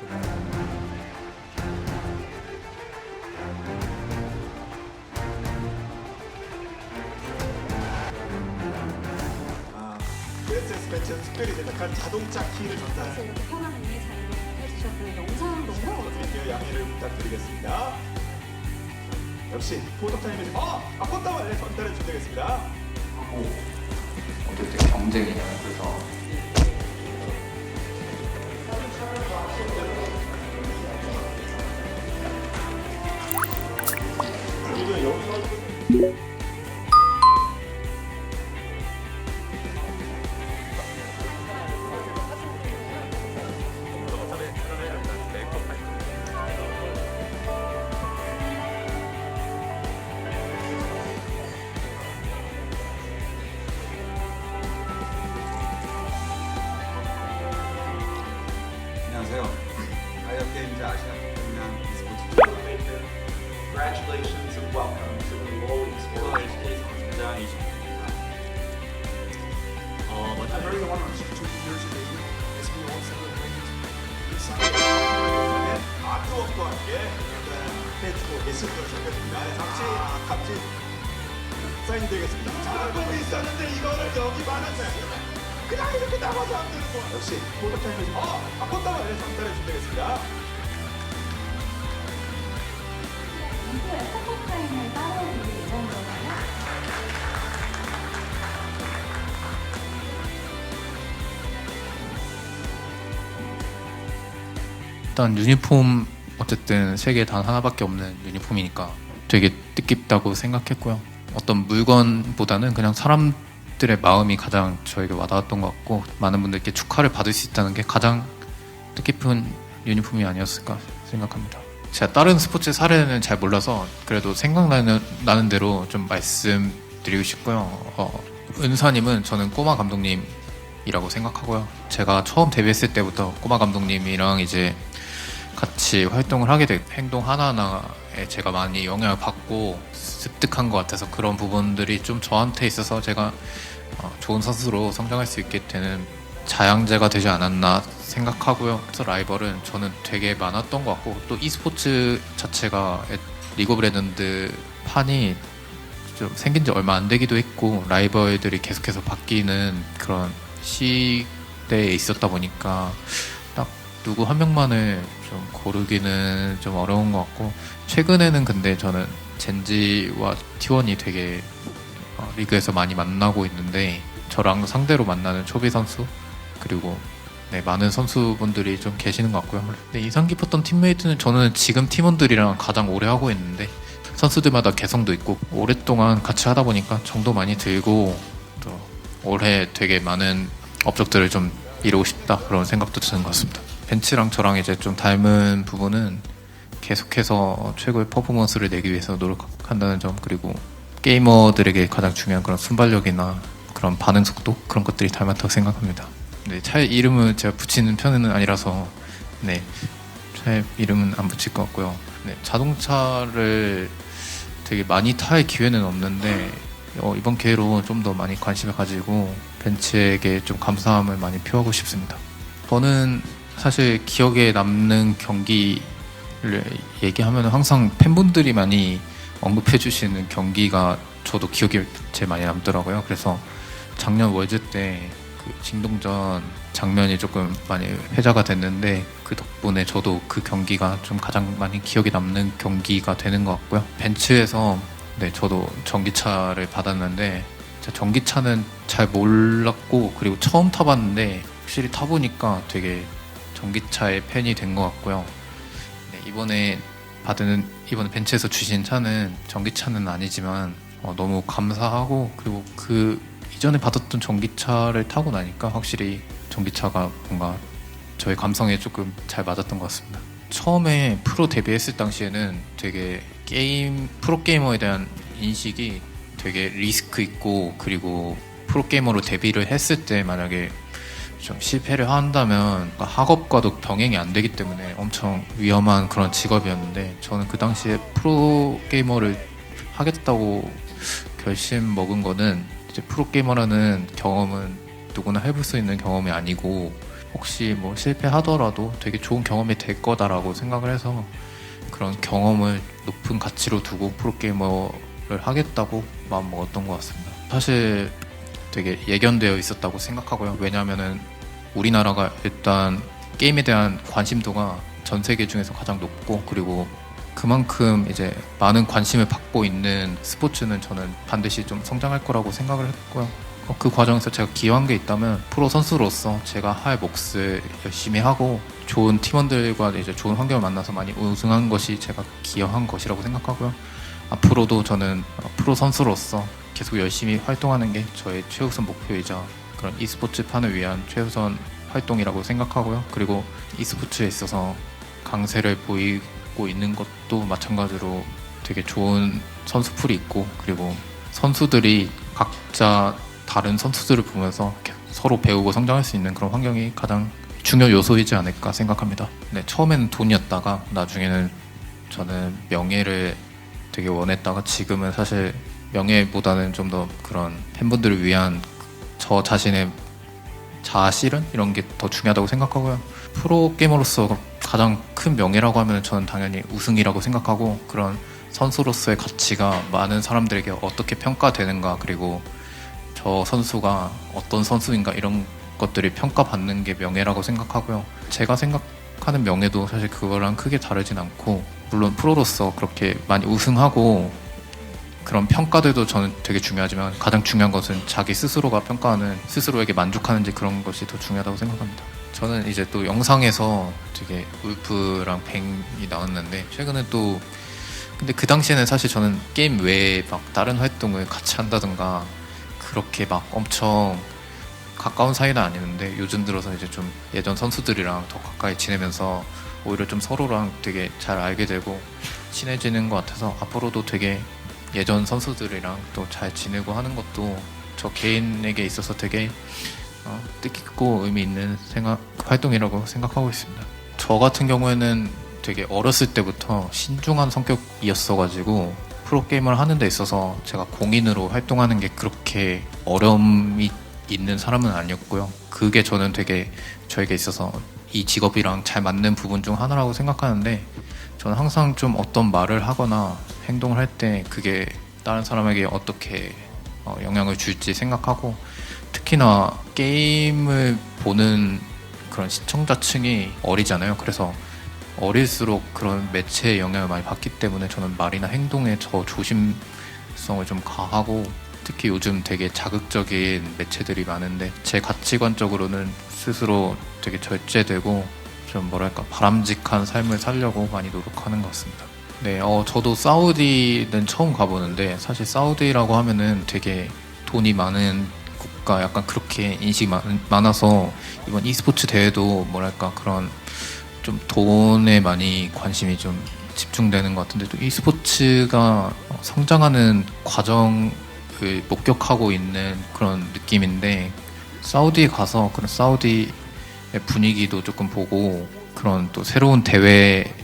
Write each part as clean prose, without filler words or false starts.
KSS 벤츠는 특별히 제작한 자동차 키를 전달하는 이렇게 편안하게 잘 해주셨고요. 영상 너무 비디오 양해를 부탁드리겠습니다. 역시 포토타임에서 꽃다발을 전달해 주시겠습니다. 어쨌든 경쟁이잖아요. 그래서 안녕하세요. 아이언게임즈 아시아 태평양 e스포츠 Congratulations and welcome to the Lowell Esports 2022. 아트웍과 함께 해주고 계시도록 하겠습니다. 잠시 같이 사인드리겠습니다. 잘하고 있었는데 이거를 여기 많은데 그냥 이렇게 나가서 안 되는 거야. 역시 포토타임에서 꽃다발을 전달해 주시겠습니다. 이후에 포토타임을 따라오는 게 이런 거잖아요. 일단 유니폼 어쨌든 세계에 단 하나밖에 없는 유니폼이니까 되게 뜻깊다고 생각했고요. 어떤 물건보다는 그냥 사람들의 마음이 가장 저에게 와닿았던 것 같고 많은 분들께 축하를 받을 수 있다는 게 가장 뜻깊은 유니폼이 아니었을까 생각합니다. 제가 다른 스포츠 사례는 잘 몰라서 그래도 생각나는 대로 좀 말씀드리고 싶고요. 은사님은 저는 꼬마 감독님이라고 생각하고요. 제가 처음 데뷔했을 때부터 꼬마 감독님이랑 이제 같이 활동을 하게 된 행동 하나하나에 제가 많이 영향을 받고 습득한 것 같아서 그런 부분들이 좀 저한테 있어서 제가 좋은 선수로 성장할 수 있게 되는 자양제가 되지 않았나 생각하고요. 그래서 라이벌은 저는 되게 많았던 것 같고 또 e스포츠 자체가 리그 오브 레전드 판이 좀 생긴 지 얼마 안 되기도 했고 라이벌들이 계속해서 바뀌는 그런 시대에 있었다 보니까 딱 누구 한 명만을 좀 고르기는 좀 어려운 것 같고 최근에는 근데 저는 젠지와 T1이 되게 리그에서 많이 만나고 있는데 저랑 상대로 만나는 초비 선수 그리고 많은 선수분들이 좀 계시는 것 같고요. 인상 깊었던 팀메이트는 저는 지금 팀원들이랑 가장 오래 하고 있는데 선수들마다 개성도 있고 오랫동안 같이 하다 보니까 정도 많이 들고 또 올해 되게 많은 업적들을 좀 이루고 싶다 그런 생각도 드는 것 같습니다. 벤츠랑 저랑 이제 좀 닮은 부분은 계속해서 최고의 퍼포먼스를 내기 위해서 노력한다는 점 그리고 게이머들에게 가장 중요한 그런 순발력이나 그런 반응 속도 그런 것들이 닮았다고 생각합니다. 차의 이름은 제가 붙이는 편은 아니라서 차의 이름은 안 붙일 것 같고요. 자동차를 되게 많이 탈 기회는 없는데 이번 기회로 좀 더 많이 관심을 가지고 벤츠에게 좀 감사함을 많이 표하고 싶습니다. 저는 사실 기억에 남는 경기를 얘기하면 항상 팬분들이 많이 언급해 주시는 경기가 저도 기억에 제일 많이 남더라고요. 그래서 작년 월드 때 그 징동전 장면이 조금 많이 회자가 됐는데 그 덕분에 저도 그 경기가 좀 가장 많이 기억에 남는 경기가 되는 것 같고요. 벤츠에서 저도 전기차를 받았는데 전기차는 잘 몰랐고 그리고 처음 타봤는데 확실히 타보니까 되게 전기차의 팬이 된 것 같고요. 이번에 벤츠에서 주신 차는 전기차는 아니지만 너무 감사하고 그리고 그 이전에 받았던 전기차를 타고 나니까 확실히 전기차가 뭔가 저의 감성에 조금 잘 맞았던 것 같습니다. 처음에 프로 데뷔했을 당시에는 되게 프로게이머에 대한 인식이 되게 리스크 있고 그리고 프로게이머로 데뷔를 했을 때 만약에 좀 실패를 한다면 학업과도 병행이 안 되기 때문에 엄청 위험한 그런 직업이었는데 저는 그 당시에 프로게이머를 하겠다고 결심 먹은 거는 이제 프로게이머라는 경험은 누구나 해볼 수 있는 경험이 아니고 혹시 뭐 실패하더라도 되게 좋은 경험이 될 거다라고 생각을 해서 그런 경험을 높은 가치로 두고 프로게이머를 하겠다고 마음먹었던 것 같습니다. 사실 되게 예견되어 있었다고 생각하고요. 왜냐하면은 우리나라가 일단 게임에 대한 관심도가 전 세계 중에서 가장 높고, 그리고 그만큼 이제 많은 관심을 받고 있는 스포츠는 저는 반드시 좀 성장할 거라고 생각을 했고요. 그 과정에서 제가 기여한 게 있다면 프로 선수로서 제가 할 몫을 열심히 하고 좋은 팀원들과 이제 좋은 환경을 만나서 많이 우승한 것이 제가 기여한 것이라고 생각하고요. 앞으로도 저는 프로 선수로서 계속 열심히 활동하는 게 저의 최우선 목표이자 그런 e스포츠 판을 위한 최우선 활동이라고 생각하고요. 그리고 e스포츠에 있어서 강세를 보이고 있는 것도 마찬가지로 되게 좋은 선수풀이 있고, 그리고 선수들이 각자 다른 선수들을 보면서 서로 배우고 성장할 수 있는 그런 환경이 가장 중요 요소이지 않을까 생각합니다. 네, 처음에는 돈이었다가 나중에는 저는 명예를 되게 원했다가 지금은 사실 명예보다는 좀 더 그런 팬분들을 위한 저 자신의 자아실현 이런 게 더 중요하다고 생각하고요. 프로게이머로서 가장 큰 명예라고 하면 저는 당연히 우승이라고 생각하고, 그런 선수로서의 가치가 많은 사람들에게 어떻게 평가되는가, 그리고 저 선수가 어떤 선수인가 이런 것들이 평가받는 게 명예라고 생각하고요. 제가 생각하는 명예도 사실 그거랑 크게 다르진 않고, 물론 프로로서 그렇게 많이 우승하고 그런 평가들도 저는 되게 중요하지만 가장 중요한 것은 자기 스스로가 평가하는, 스스로에게 만족하는지 그런 것이 더 중요하다고 생각합니다. 저는 이제 또 영상에서 되게 울프랑 뱅이 나왔는데 최근에 또, 근데 그 당시에는 사실 저는 게임 외에 막 다른 활동을 같이 한다든가 그렇게 막 엄청 가까운 사이는 아니었는데, 요즘 들어서 이제 좀 예전 선수들이랑 더 가까이 지내면서 오히려 좀 서로랑 되게 잘 알게 되고 친해지는 것 같아서 앞으로도 되게 예전 선수들이랑 또 잘 지내고 하는 것도 저 개인에게 있어서 되게 뜻깊고 의미 있는 활동이라고 생각하고 있습니다. 저 같은 경우에는 되게 어렸을 때부터 신중한 성격이었어가지고 프로게임을 하는 데 있어서 제가 공인으로 활동하는 게 그렇게 어려움이 있는 사람은 아니었고요. 그게 저는 되게 저에게 있어서 이 직업이랑 잘 맞는 부분 중 하나라고 생각하는데, 저는 항상 좀 어떤 말을 하거나 행동을 할 때 그게 다른 사람에게 어떻게 영향을 줄지 생각하고, 특히나 게임을 보는 그런 시청자층이 어리잖아요. 그래서 어릴수록 그런 매체의 영향을 많이 받기 때문에 저는 말이나 행동에 저 조심성을 좀 가하고, 특히 요즘 되게 자극적인 매체들이 많은데 제 가치관적으로는 스스로 되게 절제되고 좀 뭐랄까 바람직한 삶을 살려고 많이 노력하는 것 같습니다. 네, 저도 사우디는 처음 가보는데, 사실 사우디라고 하면은 되게 돈이 많은 국가, 약간 그렇게 인식이 많아서 이번 e스포츠 대회도 뭐랄까 그런 좀 돈에 많이 관심이 좀 집중되는 것 같은데, 또 e스포츠가 성장하는 과정을 목격하고 있는 그런 느낌인데, 사우디에 가서 그런 사우디의 분위기도 조금 보고 그런 또 새로운 대회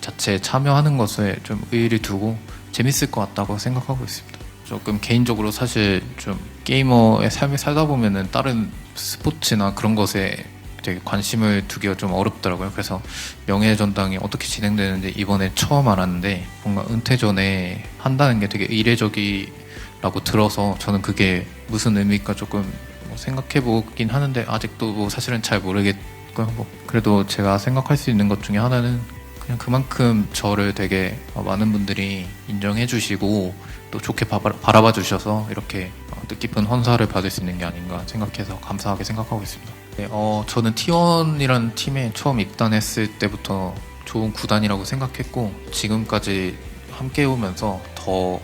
자체에 참여하는 것에 좀 의의를 두고 재밌을 것 같다고 생각하고 있습니다. 조금 개인적으로 사실 좀 게이머의 삶을 살다 보면은 다른 스포츠나 그런 것에 되게 관심을 두기가 좀 어렵더라고요. 그래서 명예전당이 어떻게 진행되는지 이번에 처음 알았는데, 뭔가 은퇴 전에 한다는 게 되게 이례적이라고 들어서 저는 그게 무슨 의미일까 조금 생각해보긴 하는데, 아직도 뭐 사실은 잘 모르겠고요. 뭐 그래도 제가 생각할 수 있는 것 중에 하나는 그냥 그만큼 저를 되게 많은 분들이 인정해 주시고 또 좋게 바라봐 주셔서 이렇게 뜻깊은 헌사를 받을 수 있는 게 아닌가 생각해서 감사하게 생각하고 있습니다. 네, 저는 T1이라는 팀에 처음 입단했을 때부터 좋은 구단이라고 생각했고, 지금까지 함께 오면서 더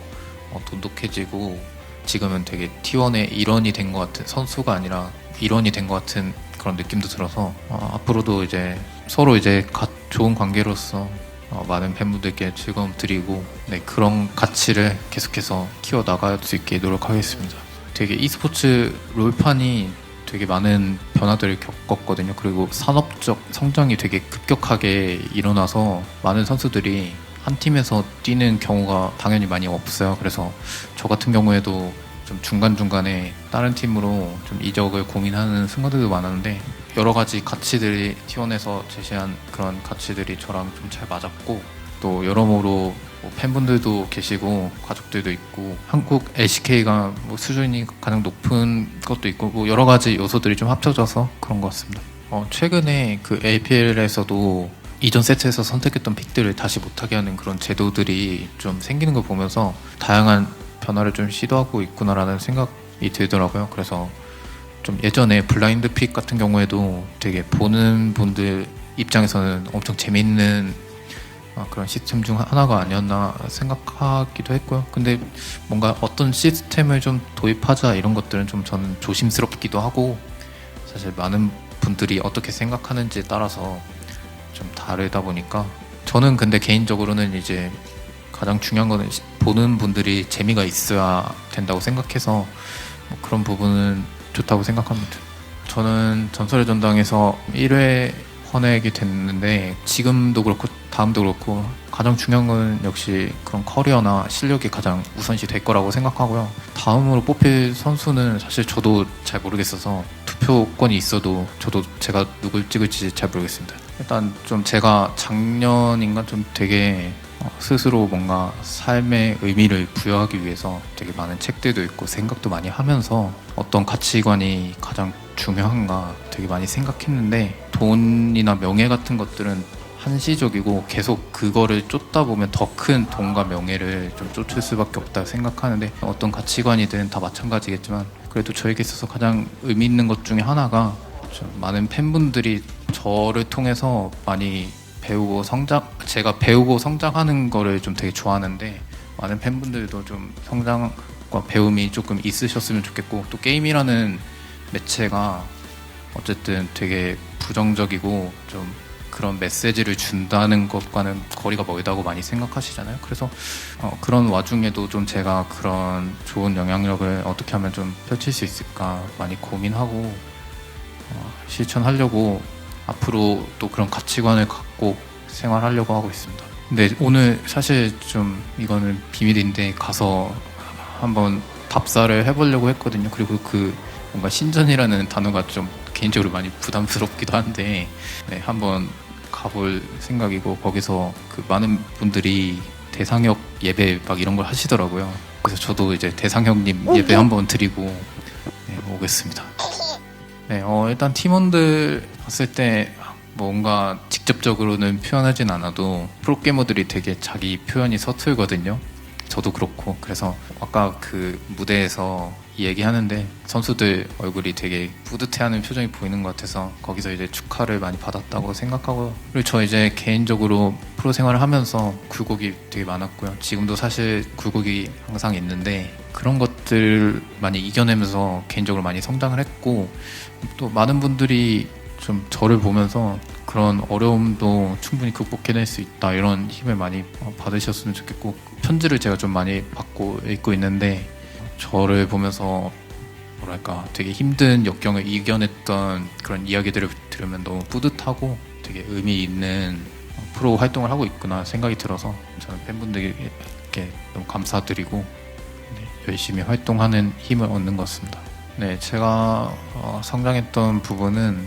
돈독해지고 지금은 되게 T1의 일원이 된 것 같은, 선수가 아니라 일원이 된 것 같은 그런 느낌도 들어서 앞으로도 이제 서로 이제 좋은 관계로서 많은 팬분들께 즐거움 드리고, 네, 그런 가치를 계속해서 키워 나갈 수 있게 노력하겠습니다. 되게 e스포츠 롤판이 되게 많은 변화들을 겪었거든요. 그리고 산업적 성장이 되게 급격하게 일어나서 많은 선수들이 한 팀에서 뛰는 경우가 당연히 많이 없어요. 그래서 저 같은 경우에도 좀 중간중간에 다른 팀으로 좀 이적을 고민하는 순간들도 많았는데, 여러 가지 가치들이 T1에서 제시한 그런 가치들이 저랑 좀 잘 맞았고, 또 여러모로 뭐 팬분들도 계시고 가족들도 있고 한국 LCK가 뭐 수준이 가장 높은 것도 있고 뭐 여러 가지 요소들이 좀 합쳐져서 그런 것 같습니다. 최근에 그 APL에서도 이전 세트에서 선택했던 픽들을 다시 못하게 하는 그런 제도들이 좀 생기는 걸 보면서 다양한 변화를 좀 시도하고 있구나라는 생각이 들더라고요. 그래서 좀 예전에 블라인드 픽 같은 경우에도 되게 보는 분들 입장에서는 엄청 재밌는 그런 시스템 중 하나가 아니었나 생각하기도 했고요. 근데 뭔가 어떤 시스템을 좀 도입하자 이런 것들은 좀 저는 조심스럽기도 하고, 사실 많은 분들이 어떻게 생각하는지에 따라서 좀 다르다 보니까 저는 근데 개인적으로는 이제 가장 중요한 거는 보는 분들이 재미가 있어야 된다고 생각해서 뭐 그런 부분은 좋다고 생각합니다. 저는 전설의 전당에서 1회 헌액이 됐는데 지금도 그렇고 다음도 그렇고 가장 중요한 건 역시 그런 커리어나 실력이 가장 우선시 될 거라고 생각하고요. 다음으로 뽑힐 선수는 사실 저도 잘 모르겠어서 투표권이 있어도 저도 제가 누굴 찍을지 잘 모르겠습니다. 일단 좀 제가 작년인가 좀 되게 스스로 뭔가 삶의 의미를 부여하기 위해서 되게 많은 책들도 읽고 생각도 많이 하면서 어떤 가치관이 가장 중요한가 되게 많이 생각했는데, 돈이나 명예 같은 것들은 한시적이고 계속 그거를 쫓다 보면 더 큰 돈과 명예를 좀 쫓을 수밖에 없다 생각하는데, 어떤 가치관이든 다 마찬가지겠지만 그래도 저에게 있어서 가장 의미 있는 것 중에 하나가 좀 많은 팬분들이 저를 통해서 많이 배우고 제가 배우고 성장하는 거를 좀 되게 좋아하는데, 많은 팬분들도 좀 성장과 배움이 조금 있으셨으면 좋겠고, 또 게임이라는 매체가 어쨌든 되게 부정적이고 좀 그런 메시지를 준다는 것과는 거리가 멀다고 많이 생각하시잖아요. 그래서 그런 와중에도 좀 제가 그런 좋은 영향력을 어떻게 하면 좀 펼칠 수 있을까 많이 고민하고 실천하려고 앞으로 또 그런 가치관을 갖고 생활하려고 하고 있습니다. 근데 오늘 사실 좀 이거는 비밀인데 가서 한번 답사를 해보려고 했거든요. 그리고 그 뭔가 신전이라는 단어가 좀 개인적으로 많이 부담스럽기도 한데 한번 가볼 생각이고, 거기서 그 많은 분들이 대상역 예배 막 이런 걸 하시더라고요. 그래서 저도 이제 대상역님 예배 한번 드리고 오겠습니다. 일단 팀원들 봤을 때 뭔가 직접적으로는 표현하진 않아도 프로게이머들이 되게 자기 표현이 서툴거든요. 저도 그렇고. 그래서 아까 그 무대에서 얘기하는데 선수들 얼굴이 되게 뿌듯해하는 표정이 보이는 것 같아서 거기서 이제 축하를 많이 받았다고 생각하고요. 그리고 저 이제 개인적으로 프로 생활을 하면서 굴곡이 되게 많았고요. 지금도 사실 굴곡이 항상 있는데 그런 것들 많이 이겨내면서 개인적으로 많이 성장을 했고, 또 많은 분들이 좀 저를 보면서 그런 어려움도 충분히 극복해낼 수 있다 이런 힘을 많이 받으셨으면 좋겠고, 편지를 제가 좀 많이 받고 읽고 있는데 저를 보면서 뭐랄까 되게 힘든 역경을 이겨냈던 그런 이야기들을 들으면 너무 뿌듯하고 되게 의미 있는 프로 활동을 하고 있구나 생각이 들어서 저는 팬분들께 너무 감사드리고 열심히 활동하는 힘을 얻는 것 같습니다. 제가 성장했던 부분은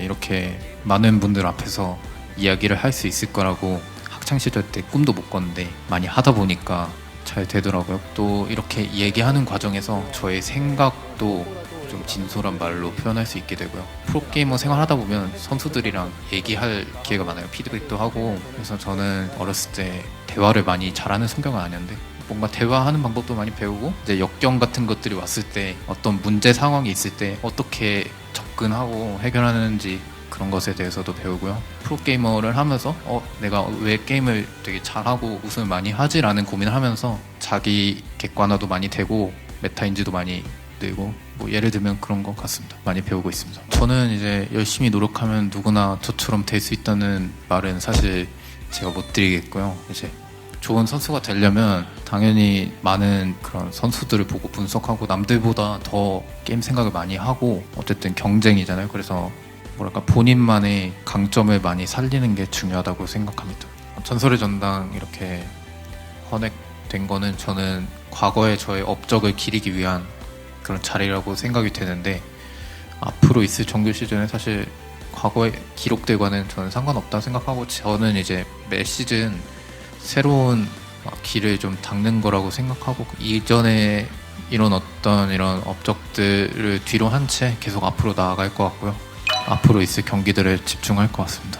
이렇게 많은 분들 앞에서 이야기를 할 수 있을 거라고 학창시절 때 꿈도 못 꿨는데 많이 하다 보니까 잘 되더라고요. 또 이렇게 얘기하는 과정에서 저의 생각도 좀 진솔한 말로 표현할 수 있게 되고요. 프로게이머 생활하다 보면 선수들이랑 얘기할 기회가 많아요. 피드백도 하고. 그래서 저는 어렸을 때 대화를 많이 잘하는 성격은 아니었는데 뭔가 대화하는 방법도 많이 배우고, 이제 역경 같은 것들이 왔을 때 어떤 문제 상황이 있을 때 어떻게 접근하고 해결하는지 그런 것에 대해서도 배우고요. 프로게이머를 하면서 내가 왜 게임을 되게 잘하고 우승을 많이 하지라는 고민을 하면서 자기 객관화도 많이 되고 메타인지도 많이 늘고, 뭐 예를 들면 그런 것 같습니다. 많이 배우고 있습니다. 저는 이제 열심히 노력하면 누구나 저처럼 될 수 있다는 말은 사실 제가 못 드리겠고요. 이제 좋은 선수가 되려면 당연히 많은 그런 선수들을 보고 분석하고 남들보다 더 게임 생각을 많이 하고, 어쨌든 경쟁이잖아요. 그래서 뭐랄까 본인만의 강점을 많이 살리는 게 중요하다고 생각합니다. 전설의 전당 이렇게 헌액된 거는 저는 과거의 저의 업적을 기리기 위한 그런 자리라고 생각이 되는데, 앞으로 있을 정규 시즌에 사실 과거의 기록들과는 저는 상관없다 생각하고 저는 이제 매 시즌 새로운 길을 좀 닦는 거라고 생각하고 이전에 이런 어떤 이런 업적들을 뒤로 한 채 계속 앞으로 나아갈 것 같고요. 앞으로 있을 경기들에 집중할 것 같습니다.